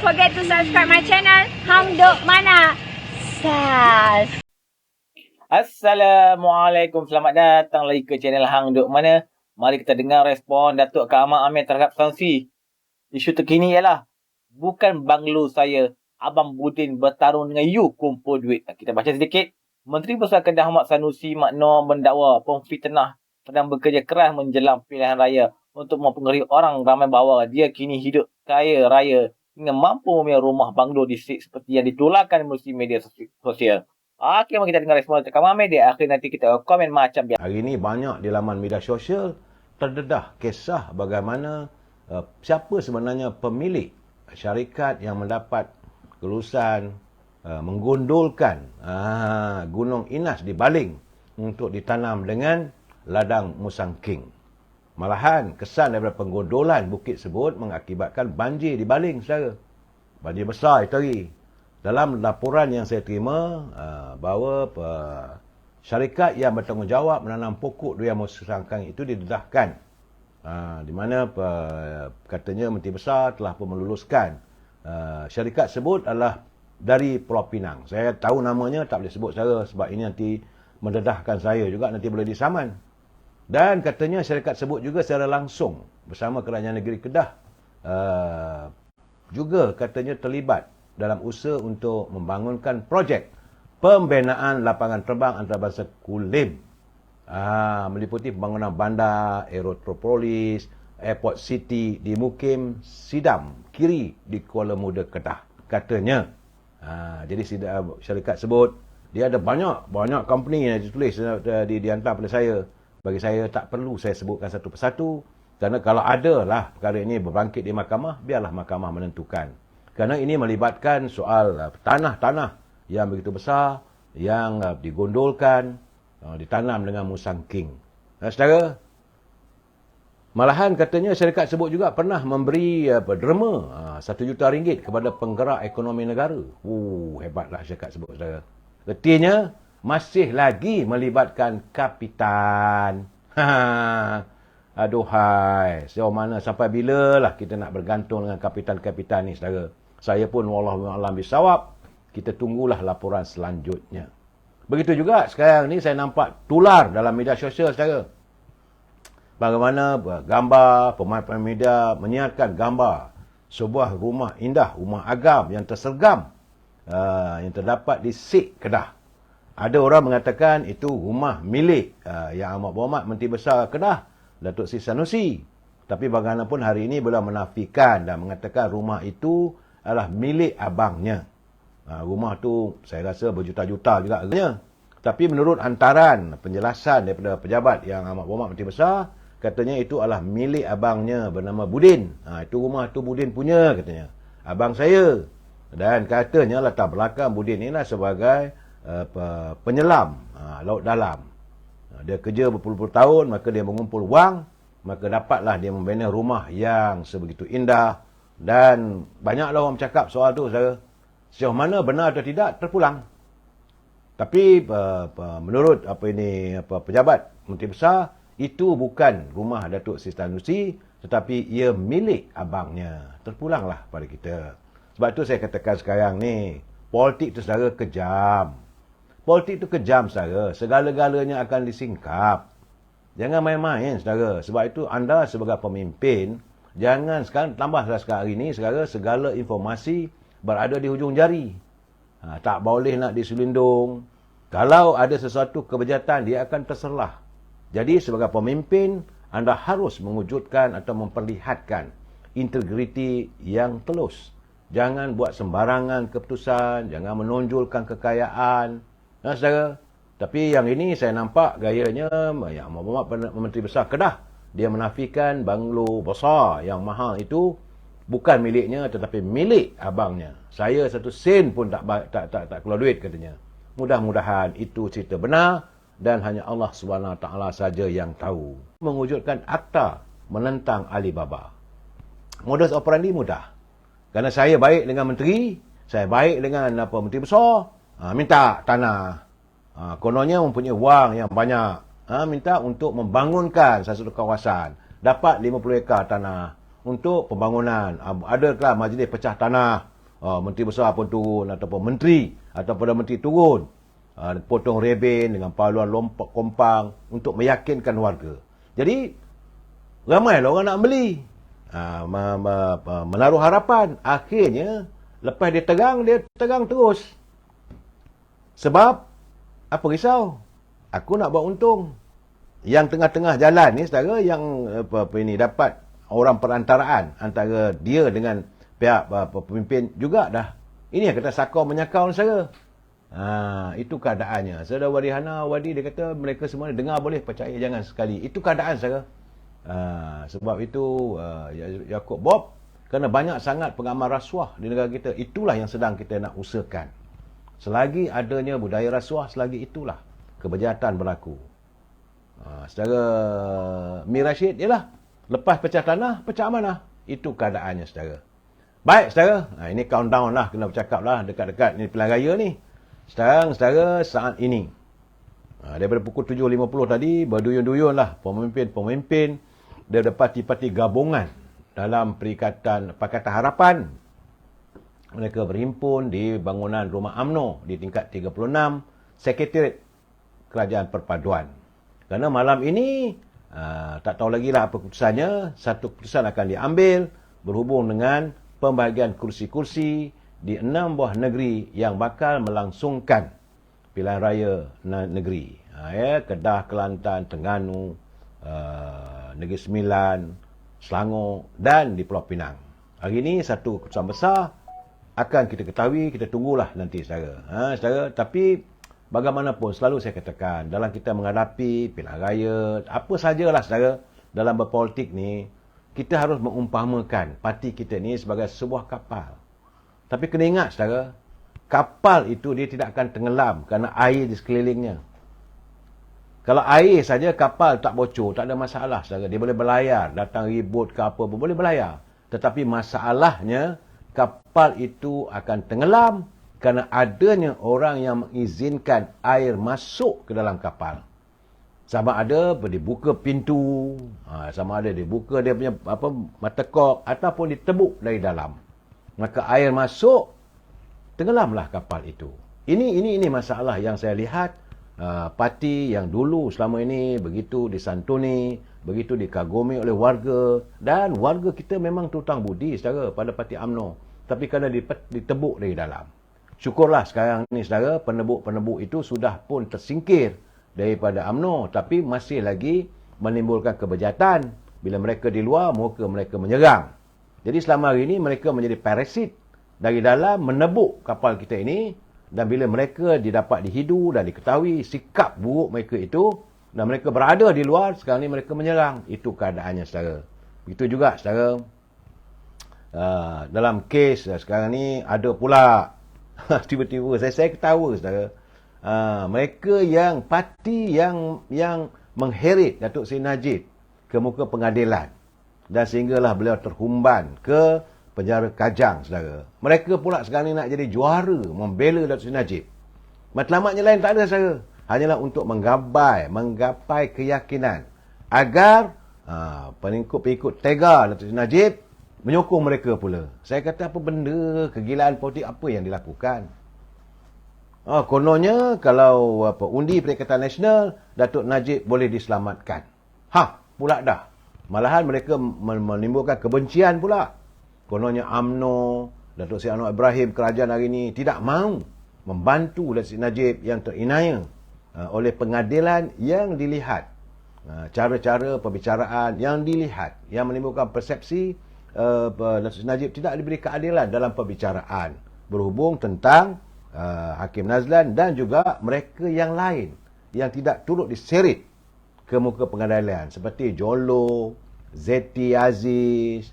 forget to subscribe my channel Hang Duk Mana. Sas. Assalamualaikum, selamat datang lagi ke channel Hang Duk Mana. Mari kita dengar respon Datuk Kak Ahmad Amir terhadap sanksi. Isu terkini ialah, bukan banglo saya, Abang Budin bertarung dengan you kumpul duit. Kita baca sedikit. Menteri Besar Kedah Ahmad Sanusi Mak Noor mendakwa pemfitnah sedang bekerja keras menjelang pilihan raya untuk mempengaruhi orang ramai bahawa dia kini hidup kaya raya hingga mampu mempunyai rumah banglo di seperti yang ditularkan melalui media sosial. Okey, mari kita dengar respon Kak Ahmad. Di akhir nanti kita komen macam biasa. Hari ini banyak di laman media sosial terdedah kisah bagaimana siapa sebenarnya pemilik syarikat yang mendapat kelulusan menggondolkan Gunung Inas di Baling untuk ditanam dengan ladang musang king. Malahan kesan daripada penggondolan bukit tersebut mengakibatkan banjir di Baling, saudara. Banjir besar itu hari. Dalam laporan yang saya terima bahawa syarikat yang bertanggungjawab menanam pokok durian musang king itu didedahkan. Di mana katanya Menteri Besar telah pun meluluskan syarikat tersebut adalah dari Pulau Pinang. Saya tahu namanya, tak boleh sebut saudara sebab ini nanti mendedahkan saya juga, nanti boleh disaman. Dan katanya syarikat tersebut juga secara langsung bersama Kerajaan Negeri Kedah juga katanya terlibat dalam usaha untuk membangunkan projek pembinaan lapangan terbang antarabangsa Kulim. Meliputi pembangunan bandar, Aerotropolis, Airport City di Mukim Sidam Kiri di Kuala Muda, Kedah. Katanya. Jadi syarikat sebut dia ada banyak company yang ditulis dihantar pada saya. Bagi saya tak perlu saya sebutkan satu persatu, kerana kalau ada lah perkara ini berbangkit di mahkamah, biarlah mahkamah menentukan. Kerana ini melibatkan soal tanah-tanah yang begitu besar yang digondolkan, ditanam dengan musang king. Saudara, malahan katanya syarikat sebut juga pernah memberi derma RM1 juta kepada penggerak ekonomi negara. Hebatlah syarikat sebut, saudara. Artinya masih lagi melibatkan kapitan. Aduhai, sejauh mana sampai bila lah kita nak bergantung dengan kapitan-kapitan ni, saudara. Saya pun wallahu a'lam bisawab. Kita tunggulah laporan selanjutnya. Begitu juga sekarang ni saya nampak tular dalam media sosial, saudara. Bagaimana gambar, pemain media menyiarkan gambar sebuah rumah indah, rumah agam yang tersergam yang terdapat di Sik, Kedah. Ada orang mengatakan itu rumah milik Yang Amat Berhormat Menteri Besar Kedah, Datuk Seri Sanusi. Tapi bagaimanapun hari ini beliau menafikan dan mengatakan rumah itu adalah milik abangnya. Rumah tu saya rasa berjuta-juta juga harganya. Tapi menurut hantaran penjelasan daripada pejabat Yang Amat Berhormat Menteri Besar, katanya itu adalah milik abangnya bernama Budin. Itu rumah tu Budin punya, katanya. Abang saya. Dan katanya latar belakang Budin inilah sebagai penyelam laut dalam. Dia kerja berpuluh-puluh tahun, maka dia mengumpul wang, maka dapatlah dia membina rumah yang sebegitu indah. Dan banyaklah orang bercakap soal tu, saudara. Sejauh mana benar atau tidak, terpulang. Tapi menurut pejabat Menteri Besar, itu bukan rumah Datuk Seri Sanusi, tetapi ia milik abangnya. Terpulanglah pada kita. Sebab tu saya katakan sekarang ni, politik tu, saudara, kejam. Politik tu kejam, saudara. Segala-galanya akan disingkap. Jangan main-main, saudara. Sebab itu anda sebagai pemimpin, jangan sekarang, tambah sekarang hari ni, saudara, segala informasi berada di hujung jari. Tak boleh nak diselindung. Kalau ada sesuatu kebejatan, dia akan terserlah. Jadi sebagai pemimpin, anda harus mewujudkan atau memperlihatkan integriti yang telus. Jangan buat sembarangan keputusan, jangan menonjolkan kekayaan. Saudara. Tapi yang ini saya nampak gayanya Yang Amat Berhormat Menteri Besar Kedah. Dia menafikan banglo besar yang mahal itu bukan miliknya tetapi milik abangnya. Saya satu sen pun tak keluar duit, katanya. Mudah-mudahan itu cerita benar. Dan hanya Allah SWT saja yang tahu. Mewujudkan akta menentang Alibaba. Modus operandi mudah. Kerana saya baik dengan menteri, saya baik dengan Menteri Besar, minta tanah. Kononnya mempunyai wang yang banyak. Minta untuk membangunkan satu kawasan. Dapat 50 ekar tanah untuk pembangunan. Adakah majlis pecah tanah Menteri besar pun turun, ataupun menteri, atau Perdana Menteri turun. Potong reben dengan paluan lompat kompang untuk meyakinkan warga. Jadi, ramai lah orang nak beli. Menaruh harapan. Akhirnya, lepas dia terang terus. Sebab, apa risau? Aku nak buat untung. Yang tengah-tengah jalan ni, saudara, yang ini dapat orang perantaraan antara dia dengan pihak pemimpin juga dah. Ini yang kata sakau menyakau, saudara. Itu keadaannya. Saudara Wadi Hana, Wadi, dia kata mereka semua dengar boleh, percaya jangan sekali. Itu keadaan, saudara. Sebab itu, Yaakob Bob, kerana banyak sangat pengamal rasuah di negara kita, itulah yang sedang kita nak usahakan. Selagi adanya budaya rasuah, selagi itulah kebejahatan berlaku. Saudara Mir Rashid, ialah lepas pecah tanah, pecah amanah. Itu keadaannya, saudara. Baik, saudara. Ini countdown lah, kena bercakap lah, dekat-dekat ni pilihan raya ni. Sekarang, saudara, saat ini, daripada pukul 7.50 tadi, berduyun-duyun lah pemimpin-pemimpin daripada parti-parti gabungan dalam Pakatan Harapan. Mereka berhimpun di bangunan Rumah UMNO di tingkat 36, Sekretariat Kerajaan Perpaduan. Kerana malam ini, tak tahu lagi lah apa keputusannya, satu keputusan akan diambil berhubung dengan pembahagian kursi-kursi di 6 buah negeri yang bakal melangsungkan pilihan raya negeri. Kedah, Kelantan, Terengganu, Negeri Sembilan, Selangor dan di Pulau Pinang. Hari ini satu keputusan besar akan kita ketahui, kita tunggulah nanti, saudara. Saudara, tapi bagaimanapun selalu saya katakan, dalam kita menghadapi pilihan raya, apa sajalah, saudara, dalam berpolitik ni, kita harus mengumpamakan parti kita ni sebagai sebuah kapal. Tapi kena ingat, saudara, kapal itu dia tidak akan tenggelam kerana air di sekelilingnya. Kalau air saja, kapal tak bocor, tak ada masalah, saudara. Dia boleh berlayar, datang ribut ke apa pun, boleh berlayar. Tetapi masalahnya, kapal itu akan tenggelam kerana adanya orang yang mengizinkan air masuk ke dalam kapal. Sama ada dibuka pintu, sama ada dibuka dia punya mata kop, ataupun ditebuk dari dalam. Maka air masuk, tenggelamlah kapal itu. Ini masalah yang saya lihat parti yang dulu selama ini begitu disantuni, begitu dikagumi oleh warga, dan warga kita memang tutang budi, saudara, pada parti UMNO. Tapi kerana ditebuk dari dalam. Syukurlah sekarang ni, saudara, penebuk-penebuk itu sudah pun tersingkir daripada UMNO, tapi masih lagi menimbulkan kebejahatan. Bila mereka di luar, muka mereka menyerang. Jadi selama hari ini mereka menjadi parasit dari dalam, menebuk kapal kita ini, dan bila mereka didapat dihidu dan diketahui sikap buruk mereka itu, dan mereka berada di luar, sekarang ni mereka menyerang. Itu keadaannya, saudara. Begitu juga, saudara, dalam kes sekarang ni ada pula tiba-tiba saya ketawa, saudara. Mereka yang parti yang mengheret Datuk Seri Najib ke muka pengadilan, dan sehinggalah beliau terhumban ke penjara Kajang, saudara. Mereka pula sekarang ni nak jadi juara membela Datuk Seri Najib. Matlamatnya lain tak ada, saudara. Hanyalah untuk menggapai keyakinan agar pengikut-pengikut tega Datuk Seri Najib menyokong mereka pula. Saya kata, apa benda kegilaan politik apa yang dilakukan? Kononnya kalau undi Perikatan Nasional, Datuk Najib boleh diselamatkan. Pula dah. Malahan mereka menimbulkan kebencian pula. Kononnya UMNO, Datuk Seri Anwar Ibrahim, kerajaan hari ini tidak mahu membantu Datuk Seri Najib yang terinaya oleh pengadilan yang dilihat. Cara-cara perbicaraan yang dilihat, yang menimbulkan persepsi Datuk Seri Najib tidak diberi keadilan dalam perbicaraan berhubung tentang Hakim Nazlan dan juga mereka yang lain yang tidak turut diseret ke muka pengadilan seperti Jolo, Zeti Aziz,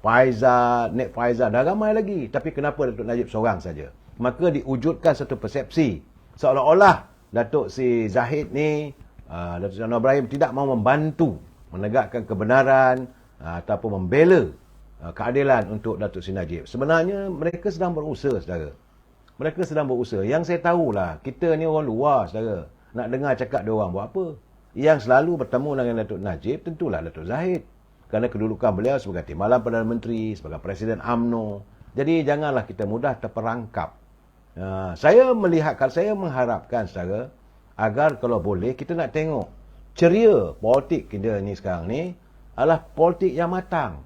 Faizal, Nek Faizal dan ramai lagi. Tapi kenapa Datuk Najib seorang saja? Maka diwujudkan satu persepsi seolah-olah Datuk Seri Zahid ni, Datuk Seri Anwar Ibrahim tidak mahu membantu menegakkan kebenaran ataupun membela keadilan untuk Datuk Seri Najib. Sebenarnya mereka sedang berusaha, saudara. Mereka sedang berusaha. Yang saya tahulah, kita ni orang luar, saudara. Nak dengar cakap dia orang buat apa. Yang selalu bertemu dengan Datuk Najib, tentulah Datuk Zahid. Kerana kedudukan beliau sebagai timbalan Perdana Menteri, sebagai Presiden UMNO, Jadi janganlah kita mudah terperangkap. Saya mengharapkan saudara, agar kalau boleh kita nak tengok ceria politik kita ni sekarang ni adalah politik yang matang,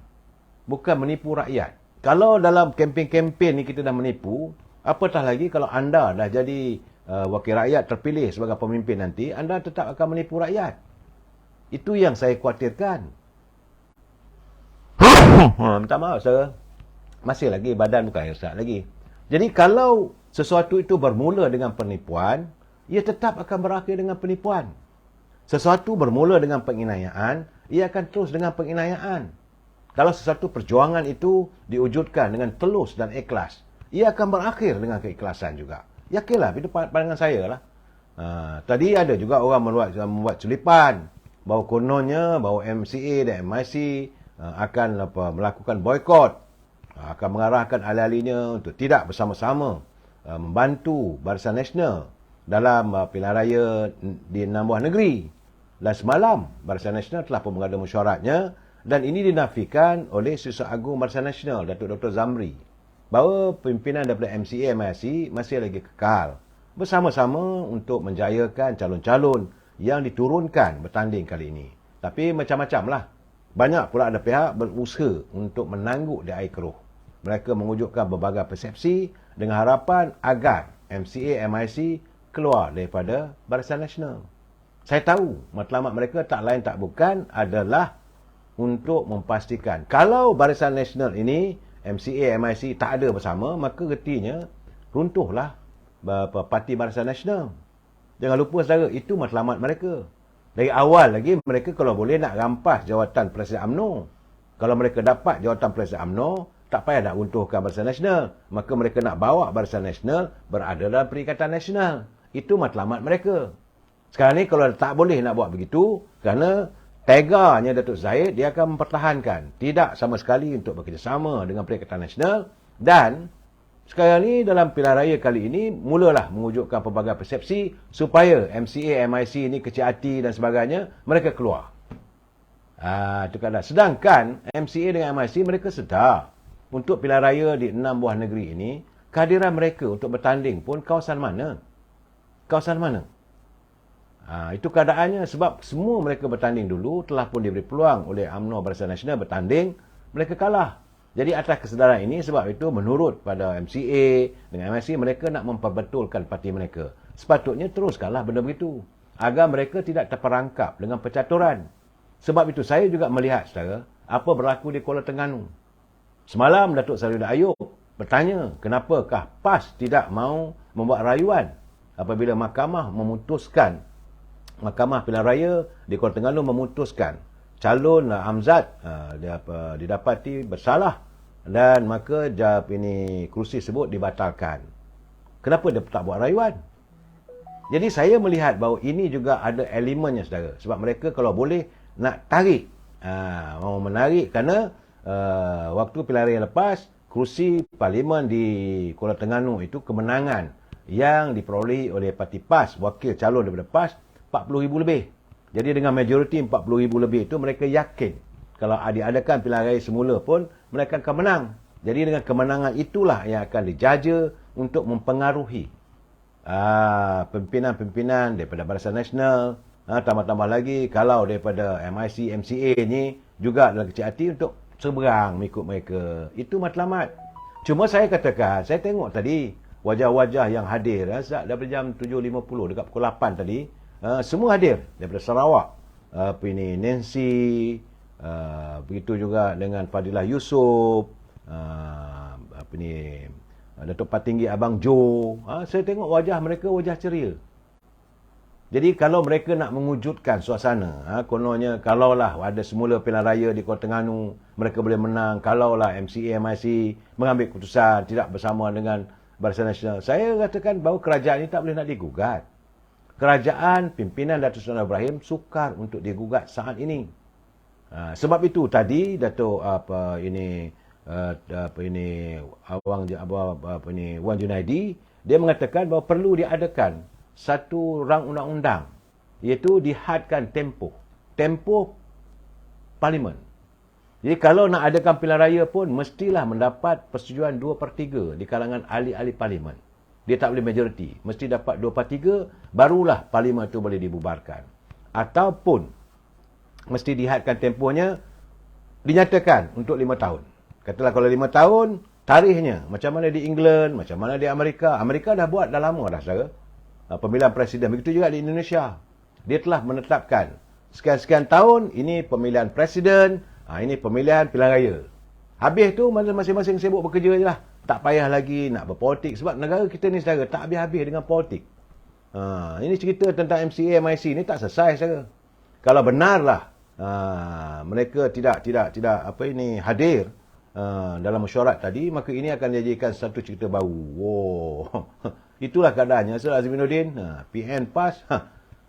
bukan menipu rakyat. Kalau dalam kempen-kempen ni kita dah menipu, apatah lagi kalau anda dah jadi wakil rakyat terpilih sebagai pemimpin nanti, anda tetap akan menipu rakyat. Itu yang saya khawatirkan. Minta maaf saudara, masih lagi badan bukan rosak lagi. Jadi kalau sesuatu itu bermula dengan penipuan, ia tetap akan berakhir dengan penipuan. Sesuatu bermula dengan penginayaan, ia akan terus dengan penginayaan. Kalau sesuatu perjuangan itu diwujudkan dengan tulus dan ikhlas, ia akan berakhir dengan keikhlasan juga. Yakinlah, itu pandangan saya lah. Tadi ada juga orang membuat culipan bahawa kononnya bahawa MCA dan MIC akan melakukan boikot, akan mengarahkan ahli-ahlinya untuk tidak bersama-sama membantu Barisan Nasional dalam pilihan raya di 6 buah negeri. Dan semalam Barisan Nasional telah pun mengada mesyuaratnya, dan ini dinafikan oleh Susah Agung Barisan Nasional, Datuk Dr. Zamri, bahawa pimpinan daripada MCA MIC masih lagi kekal bersama-sama untuk menjayakan calon-calon yang diturunkan bertanding kali ini. Tapi macam-macam lah. Banyak pula ada pihak berusaha untuk menangguk di air keruh. Mereka mewujudkan berbagai persepsi dengan harapan agar MCA MIC keluar daripada Barisan Nasional. Saya tahu matlamat mereka tak lain tak bukan adalah untuk memastikan kalau Barisan Nasional ini, MCA, MIC tak ada bersama, maka retinya runtuhlah parti Barisan Nasional. Jangan lupa saudara, itu matlamat mereka. Dari awal lagi mereka kalau boleh nak rampas jawatan Presiden UMNO. Kalau mereka dapat jawatan Presiden UMNO, tak payah nak runtuhkan Barisan Nasional. Maka mereka nak bawa Barisan Nasional berada dalam Perikatan Nasional. Itu matlamat mereka. Sekarang ni kalau tak boleh nak buat begitu, kerana teganya Datuk Zahid, dia akan mempertahankan tidak sama sekali untuk bekerjasama dengan Perikatan Nasional. Dan sekarang ni dalam pilihan raya kali ini mulalah mewujudkan pelbagai persepsi supaya MCA, MIC ini kecil hati dan sebagainya, mereka keluar. Itu keadaan. Sedangkan MCA dengan MIC mereka sedar untuk pilihan raya di 6 buah negeri ini, kehadiran mereka untuk bertanding pun kawasan mana? Kawasan mana? Itu keadaannya sebab semua mereka bertanding dulu, telah pun diberi peluang oleh UMNO Barisan Nasional bertanding, mereka kalah. Jadi atas kesedaran ini, sebab itu menurut pada MCA dengan MIC, mereka nak memperbetulkan parti mereka. Sepatutnya teruskanlah benda begitu, agar mereka tidak terperangkap dengan percaturan. Sebab itu saya juga melihat saudara, apa berlaku di Kuala Terengganu. Semalam Datuk Seri Ayub bertanya, kenapakah PAS tidak mau membuat rayuan apabila Mahkamah Pilihan Raya di Kuala Terengganu memutuskan calon Amzad didapati bersalah dan maka kursi tersebut dibatalkan. Kenapa dia tak buat rayuan? Jadi saya melihat bahawa ini juga ada elemennya saudara. Sebab mereka kalau boleh nak tarik, mau menarik kerana waktu pilihan raya lepas, kursi parlimen di Kuala Terengganu itu kemenangan yang diperolehi oleh parti PAS, wakil calon daripada PAS, 40,000 lebih. Jadi dengan majoriti 40,000 lebih itu, mereka yakin kalau diadakan pilihan raya semula pun mereka akan menang. Jadi dengan kemenangan itulah yang akan dijaja untuk mempengaruhi pimpinan-pimpinan daripada Barisan Nasional. Tambah-tambah lagi kalau daripada MIC, MCA ni juga dalam kecil hati untuk seberang mengikut mereka. Itu matlamat. Cuma saya katakan, saya tengok tadi wajah-wajah yang hadir daripada jam 7.50 dekat pukul 8 tadi, semua hadir daripada Sarawak. Nancy, begitu juga dengan Fadilah Yusof, Datuk Patinggi Abang Jo. Saya tengok wajah mereka wajah ceria. Jadi kalau mereka nak mewujudkan suasana, kononnya kalaulah ada semula pilihan raya di Kuala Terengganu, mereka boleh menang, kalaulah MCA, MIC mengambil keputusan tidak bersama dengan Barisan Nasional, saya katakan bahawa kerajaan ini tak boleh nak digugat. Kerajaan pimpinan Datuk Seri Ibrahim sukar untuk digugat saat ini. Sebab itu tadi Datuk Wan Junaidi, dia mengatakan bahawa perlu diadakan satu rang undang-undang, iaitu dihadkan tempoh parlimen. Jadi kalau nak adakan pilihan raya pun mestilah mendapat persetujuan 2/3 di kalangan ahli-ahli parlimen. Dia tak boleh majoriti. Mesti dapat 2/3 barulah parlimen itu boleh dibubarkan. Ataupun mesti dihadkan tempohnya dinyatakan untuk 5 tahun. Katalah kalau 5 tahun, tarikhnya macam mana di England, macam mana di Amerika. Amerika dah buat dah lama dah saudara. Pemilihan presiden. Begitu juga di Indonesia. Dia telah menetapkan sekian-sekian tahun ini pemilihan presiden, ini pilihan raya. Habis tu masing-masing sibuk bekerja je lah. Tak payah lagi nak berpolitik. Sebab negara kita ni saudara tak habis-habis dengan politik. Ini cerita tentang MCA, MIC ni tak selesai saudara. Kalau benarlah mereka tidak hadir dalam mesyuarat tadi, maka ini akan dijadikan satu cerita baru. Itulah keadaannya. Saudara Azimuddin, PN PAS,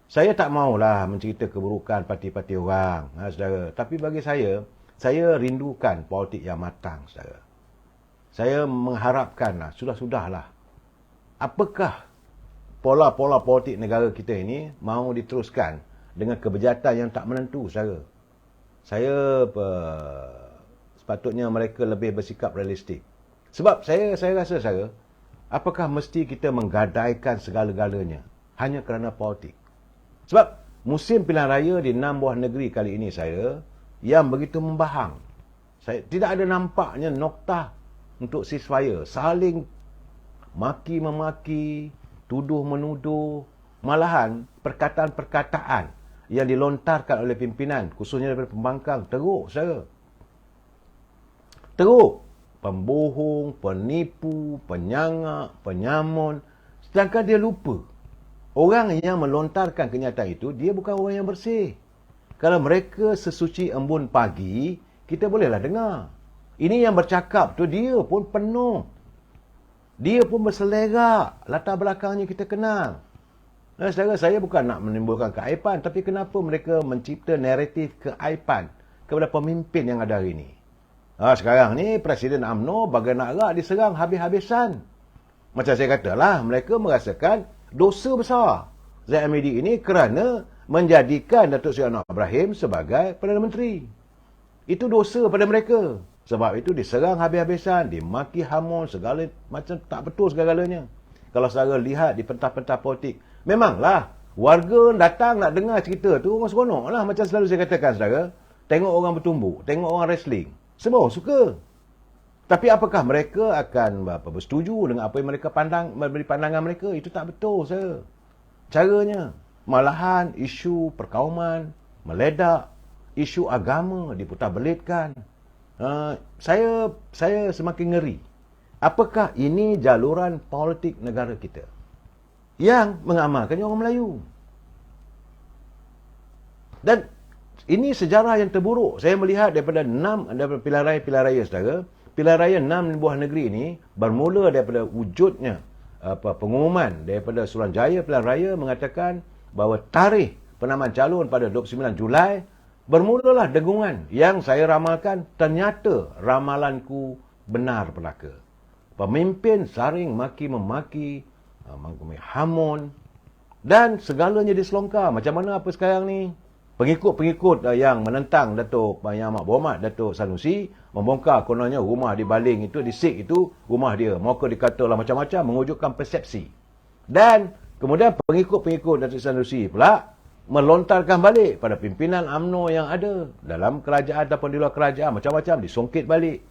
saya tak maulah mencerita keburukan parti-parti orang, saudara. Tapi bagi saya rindukan politik yang matang, saudara. Saya mengharapkanlah, sudahlah. Apakah pola-pola politik negara kita ini mahu diteruskan dengan kebejatan yang tak menentu, saudara. Saya sepatutnya mereka lebih bersikap realistik. Sebab saya rasa, saudara, apakah mesti kita menggadaikan segala-galanya hanya kerana politik? Sebab musim pilihan raya di 6 buah negeri kali ini saya yang begitu membahang. Saya tidak ada nampaknya noktah untuk ceasefire. Saling maki-memaki, tuduh-menuduh, malahan perkataan-perkataan yang dilontarkan oleh pimpinan, khususnya daripada pembangkang, teruk saya. Teruk. Pembohong, penipu, penyangak, penyamun. Sedangkan dia lupa. Orang yang melontarkan kenyataan itu, dia bukan orang yang bersih. Kalau mereka sesuci embun pagi, kita bolehlah dengar. Ini yang bercakap tu dia pun penuh. Dia pun berselerak. Latar belakangnya kita kenal. Saudara, saya bukan nak menimbulkan keaiban, tapi kenapa mereka mencipta naratif keaiban kepada pemimpin yang ada hari ini? Sekarang ni Presiden UMNO bagai nak rak diserang habis-habisan. Macam saya katalah, mereka merasakan dosa besar ZMD ini kerana menjadikan Datuk Seri Anwar Ibrahim sebagai Perdana Menteri. Itu dosa pada mereka. Sebab itu diserang habis-habisan, dimaki hamun, segala macam tak betul segala-galanya. Kalau saudara lihat di pentas-pentas politik, memanglah warga datang nak dengar cerita tu, orang seronok lah. Macam selalu saya katakan saudara, tengok orang bertumbuk, tengok orang wrestling. Semua orang suka. Tapi apakah mereka akan bersetuju dengan apa yang mereka memberi pandangan mereka? Itu tak betul, saya. Caranya, malahan isu perkauman meledak, isu agama diputar-belitkan. Saya semakin ngeri. Apakah ini jaluran politik negara kita yang mengamalkannya orang Melayu? Dan ini sejarah yang terburuk. Saya melihat daripada pilihan raya saudara, pilihan raya 6 buah negeri ini bermula daripada wujudnya pengumuman daripada Suruhanjaya Pilihan Raya mengatakan bahawa tarikh penamaan calon pada 29 Julai, bermulalah dengungan yang saya ramalkan. Ternyata ramalanku benar belaka. Pemimpin saring maki-memaki, hamun, dan segalanya diselongkar. Macam mana apa sekarang ni? Pengikut-pengikut yang menentang Datuk Yang Amat Berhormat Datuk Sanusi membongkar kononnya rumah di Baling itu, di Sik itu, rumah dia. Maka dikatalah macam-macam mewujudkan persepsi. Dan kemudian pengikut-pengikut Datuk Sanusi pula melontarkan balik pada pimpinan UMNO yang ada dalam kerajaan ataupun di luar kerajaan, macam-macam disongkit balik.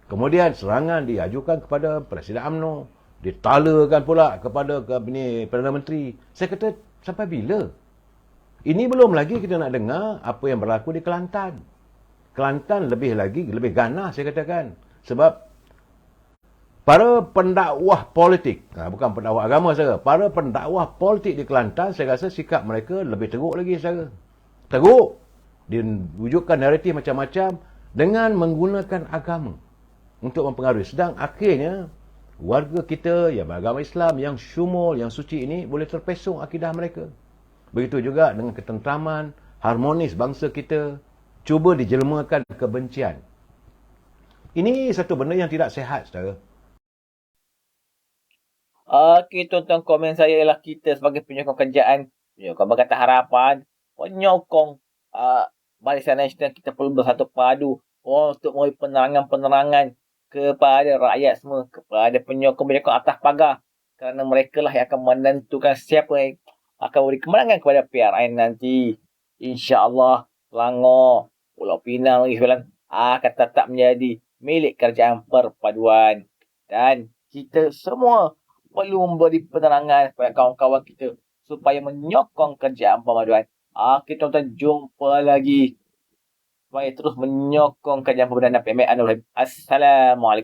Kemudian serangan diajukan kepada Presiden UMNO, ditalakan pula kepada Perdana Menteri. Saya kata, sampai bila? Ini belum lagi kita nak dengar apa yang berlaku di Kelantan. Kelantan lebih ganas saya katakan. Sebab para pendakwah politik, bukan pendakwah agama saja, para pendakwah politik di Kelantan, saya rasa sikap mereka lebih teruk lagi saja. Teruk. Diwujudkan naratif macam-macam dengan menggunakan agama untuk mempengaruhi. Sedang akhirnya warga kita yang beragama Islam, yang syumul, yang suci ini boleh terpesong akidah mereka. Begitu juga dengan ketenteraman, harmonis bangsa kita cuba dijelmakan kebencian. Ini satu benda yang tidak sihat, saudara. Okey, tuan-tuan, komen saya ialah kita sebagai penyokong kerajaan, penyokong Pakatan Harapan, penyokong Barisan Nasional, kita perlu bersatu padu untuk memberi penerangan-penerangan kepada rakyat semua, kepada penyokong-penyokong atas pagar. Kerana mereka lah yang akan menentukan siapa yang akan beri kemenangan kepada PRN nanti. InsyaAllah, Selangor, Pulau Pinang lagi Sembilan akan tetap menjadi milik kerajaan perpaduan. Dan kita semua perlu memberi penerangan kepada kawan-kawan kita supaya menyokong kerajaan perpaduan. Kita tuan-tuan jumpa lagi supaya terus menyokong kerajaan perpaduan dan PMN. Assalamualaikum.